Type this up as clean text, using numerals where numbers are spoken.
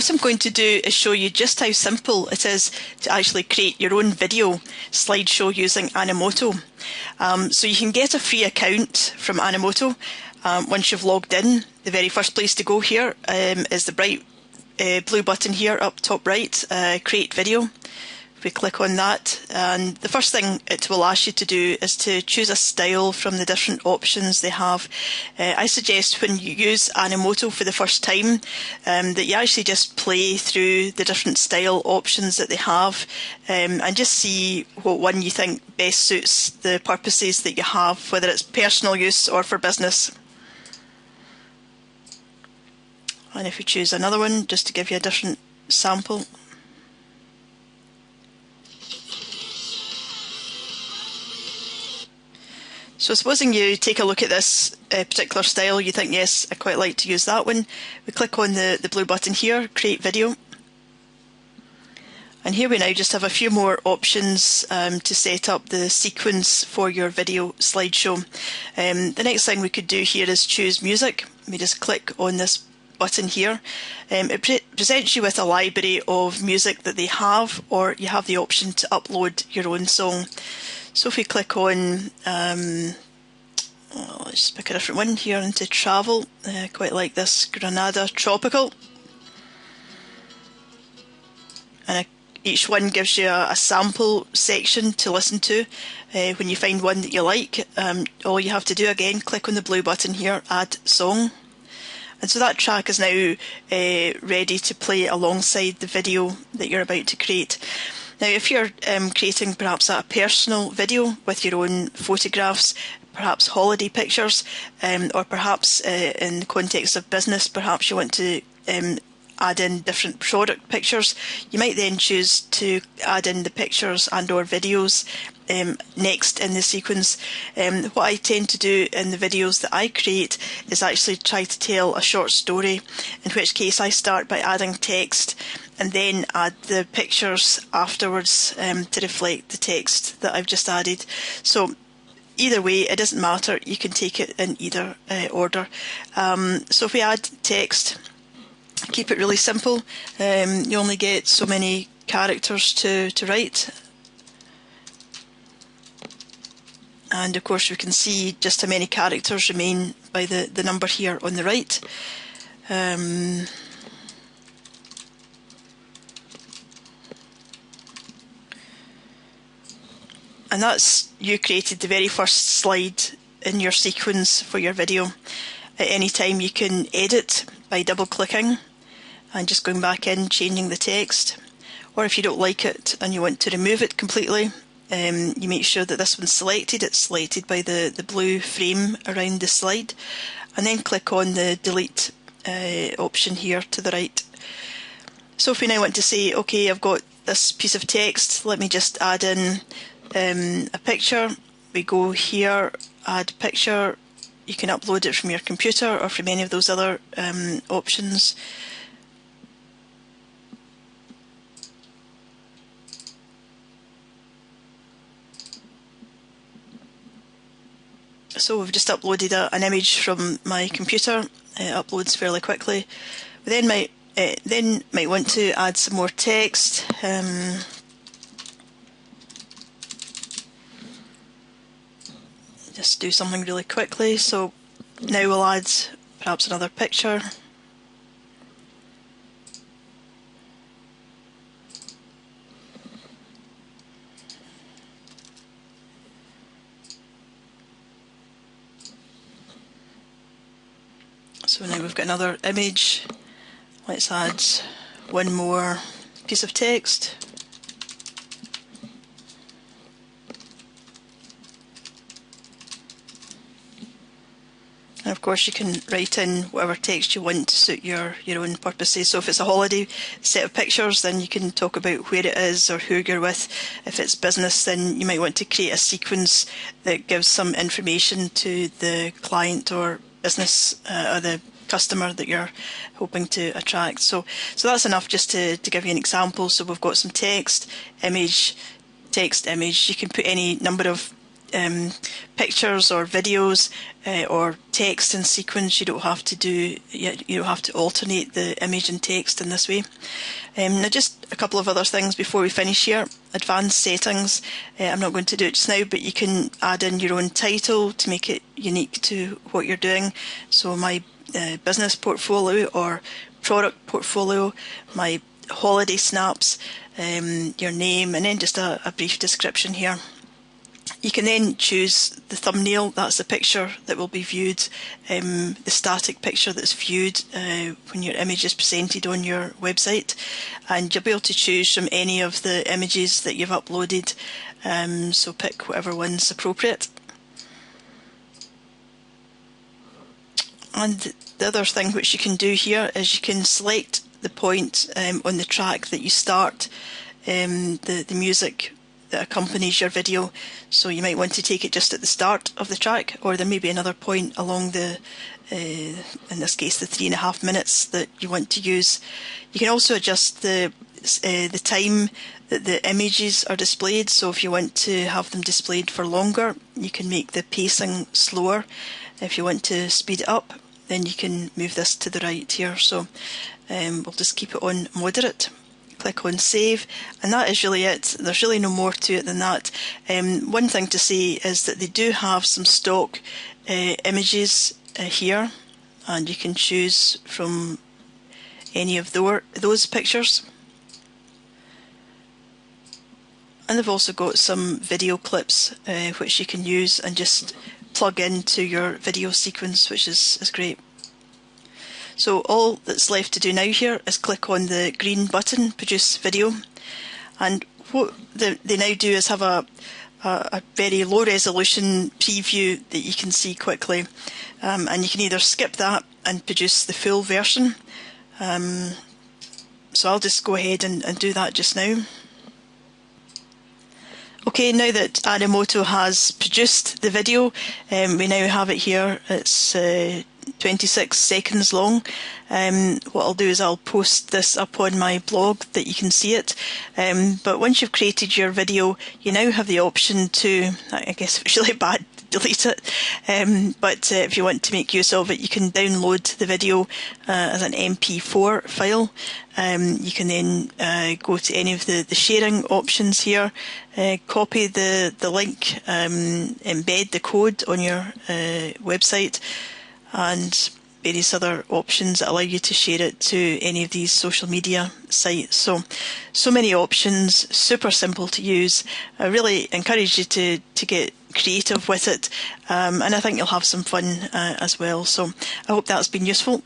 what I'm going to do is show you just how simple it is to actually create your own video slideshow using Animoto. So you can get a free account from Animoto once you've logged in. The very first place to go here is the bright blue button here up top right, create video. We click on that, and the first thing it will ask you to do is to choose a style from the different options they have. I suggest when you use Animoto for the first time that you actually just play through the different style options that they have and just see what one you think best suits the purposes that you have, whether it's personal use or for business. And if you choose another one, just to give you a different sample. So supposing you take a look at this particular style, you think, yes, I quite like to use that one. We click on the blue button here, create video. And here we now just have a few more options to set up the sequence for your video slideshow. The next thing we could do here is choose music. We just click on this button here. It presents you with a library of music that they have, or you have the option to upload your own song. So if we click on, let's just pick a different one here into travel. I quite like this Granada Tropical. And each one gives you a sample section to listen to. When you find one that you like, all you have to do again, click on the blue button here, add song. And so that track is now ready to play alongside the video that you're about to create. Now, if you're creating perhaps a personal video with your own photographs, perhaps holiday pictures, or perhaps in the context of business, perhaps you want to add in different product pictures, you might then choose to add in the pictures and or videos next in the sequence. What I tend to do in the videos that I create is actually try to tell a short story, in which case I start by adding text and then add the pictures afterwards to reflect the text that I've just added. So either way, it doesn't matter, you can take it in either order. So if we add text, keep it really simple, you only get so many characters to write. And of course we can see just how many characters remain by the number here on the right. And that's you created the very first slide in your sequence for your video. At any time you can edit by double clicking and just going back in, changing the text. Or if you don't like it and you want to remove it completely, you make sure that this one's selected. It's selected by the blue frame around the slide. And then click on the delete option here to the right. So if we now want to say, okay, I've got this piece of text, let me just add in a picture. We go here, add picture. You can upload it from your computer or from any of those other options. So we've just uploaded an image from my computer. It uploads fairly quickly. We then might want to add some more text. Just do something really quickly. So now we'll add perhaps another picture. So now we've got another image. Let's add one more piece of text. And of course you can write in whatever text you want to suit your own purposes. So if it's a holiday set of pictures, then you can talk about where it is or who you're with. If it's business, then you might want to create a sequence that gives some information to the client or business or the customer that you're hoping to attract. So that's enough just to give you an example. So we've got some text, image, text, image. You can put any number of pictures or videos or text in sequence. You don't have to alternate the image and text in this way. Now just a couple of other things before we finish here. Advanced settings. I'm not going to do it just now, but you can add in your own title to make it unique to what you're doing. So my business portfolio or product portfolio, my holiday snaps, your name, and then just a brief description here. You can then choose the thumbnail. That's the picture that will be viewed, the static picture that's viewed when your image is presented on your website, and you'll be able to choose from any of the images that you've uploaded, so pick whatever one's appropriate. And the other thing which you can do here is you can select the point on the track that you start the music that accompanies your video. So you might want to take it just at the start of the track, or there may be another point along the, in this case, the 3.5 minutes that you want to use. You can also adjust the time that the images are displayed. So if you want to have them displayed for longer, you can make the pacing slower. If you want to speed it up, then you can move this to the right here. So we'll just keep it on moderate. Click on save, and that is really it. There's really no more to it than that. One thing to say is that they do have some stock images here, and you can choose from any of those pictures. And they've also got some video clips which you can use and just plug into your video sequence, which is great. So all that's left to do now here is click on the green button, Produce Video, and what they now do is have a very low resolution preview that you can see quickly, and you can either skip that and produce the full version. So I'll just go ahead and do that just now. Okay, now that Animoto has produced the video, we now have it here. It's 26 seconds long. What I'll do is I'll post this up on my blog that you can see it. But once you've created your video, you now have the option to, I guess if it's really bad, delete it. But if you want to make use of it, you can download the video as an MP4 file. You can then go to any of the sharing options here, copy the link, embed the code on your website, and various other options that allow you to share it to any of these social media sites. So many options, super simple to use. I really encourage you to get creative with it, and I think you'll have some fun as well. So I hope that's been useful.